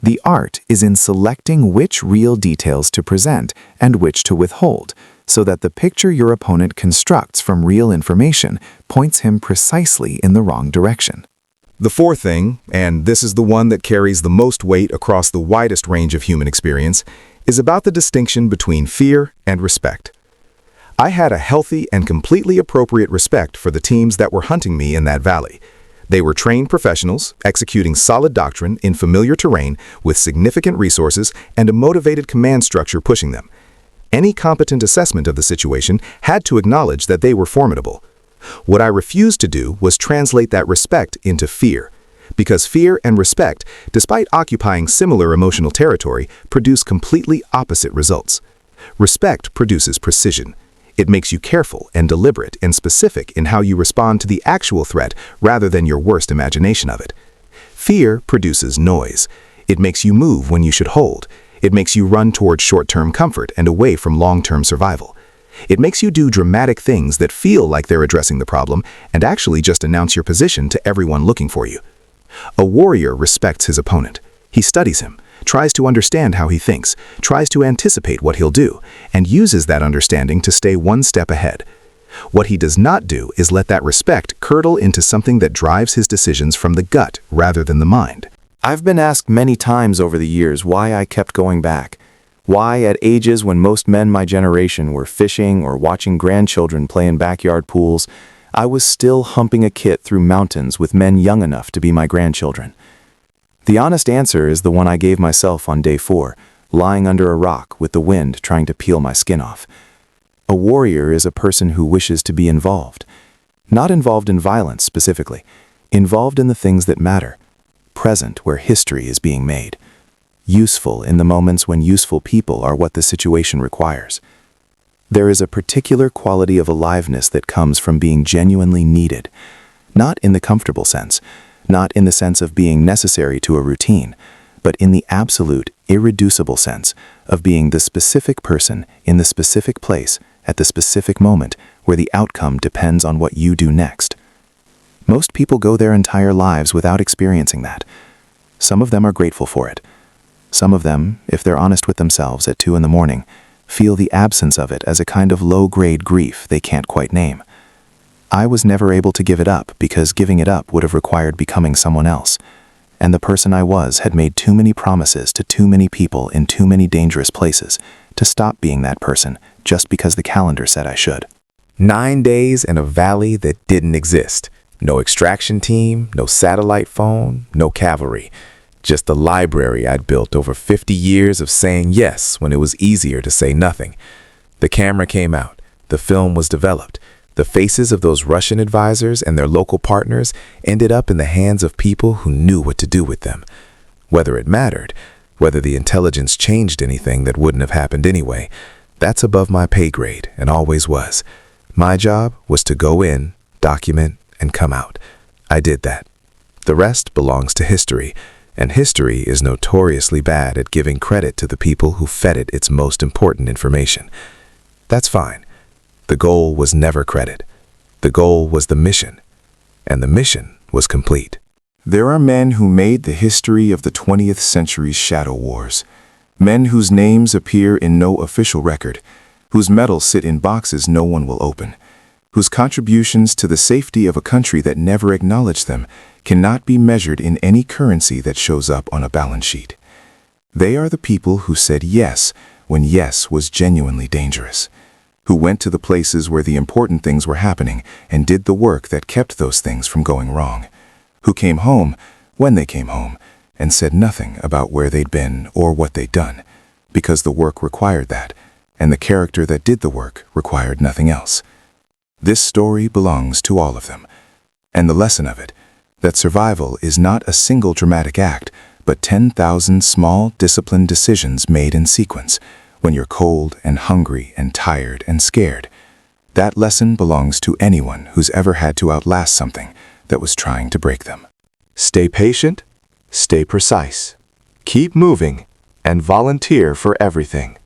The art is in selecting which real details to present and which to withhold, so that the picture your opponent constructs from real information points him precisely in the wrong direction. The fourth thing, and this is the one that carries the most weight across the widest range of human experience, is about the distinction between fear and respect. I had a healthy and completely appropriate respect for the teams that were hunting me in that valley. They were trained professionals, executing solid doctrine in familiar terrain with significant resources and a motivated command structure pushing them. Any competent assessment of the situation had to acknowledge that they were formidable. What I refused to do was translate that respect into fear, because fear and respect, despite occupying similar emotional territory, produce completely opposite results. Respect produces precision. It makes you careful and deliberate and specific in how you respond to the actual threat rather than your worst imagination of it. Fear produces noise. It makes you move when you should hold. It makes you run toward short-term comfort and away from long-term survival. It makes you do dramatic things that feel like they're addressing the problem and actually just announce your position to everyone looking for you. A warrior respects his opponent. He studies him, tries to understand how he thinks, tries to anticipate what he'll do, and uses that understanding to stay one step ahead. What he does not do is let that respect curdle into something that drives his decisions from the gut rather than the mind. I've been asked many times over the years why I kept going back. Why, at ages when most men my generation were fishing or watching grandchildren play in backyard pools, I was still humping a kit through mountains with men young enough to be my grandchildren. The honest answer is the one I gave myself on day 4, lying under a rock with the wind trying to peel my skin off. A warrior is a person who wishes to be involved. Not involved in violence specifically, involved in the things that matter, present where history is being made, useful in the moments when useful people are what the situation requires. There is a particular quality of aliveness that comes from being genuinely needed, not in the comfortable sense, not in the sense of being necessary to a routine, but in the absolute, irreducible sense of being the specific person in the specific place at the specific moment where the outcome depends on what you do next. Most people go their entire lives without experiencing that. Some of them are grateful for it. Some of them, if they're honest with themselves at 2 a.m, feel the absence of it as a kind of low-grade grief they can't quite name. I was never able to give it up because giving it up would have required becoming someone else, and the person I was had made too many promises to too many people in too many dangerous places to stop being that person just because the calendar said I should. 9 days in a valley that didn't exist. No extraction team, no satellite phone, no cavalry. Just the library I'd built over 50 years of saying yes when it was easier to say nothing. The camera came out. The film was developed. The faces of those Russian advisors and their local partners ended up in the hands of people who knew what to do with them. Whether it mattered, whether the intelligence changed anything that wouldn't have happened anyway, that's above my pay grade and always was. My job was to go in, document, and come out. I did that. The rest belongs to history, and history is notoriously bad at giving credit to the people who fed it its most important information. That's fine. The goal was never credit. The goal was the mission, and the mission was complete. There are men who made the history of the 20th century's shadow wars, men whose names appear in no official record, whose medals sit in boxes no one will open, whose contributions to the safety of a country that never acknowledged them cannot be measured in any currency that shows up on a balance sheet. They are the people who said yes when yes was genuinely dangerous, who went to the places where the important things were happening and did the work that kept those things from going wrong, who came home when they came home and said nothing about where they'd been or what they'd done, because the work required that, and the character that did the work required nothing else. This story belongs to all of them, and the lesson of it, that survival is not a single dramatic act, but 10,000 small, disciplined decisions made in sequence, when you're cold and hungry and tired and scared. That lesson belongs to anyone who's ever had to outlast something that was trying to break them. Stay patient, stay precise, keep moving, and volunteer for everything.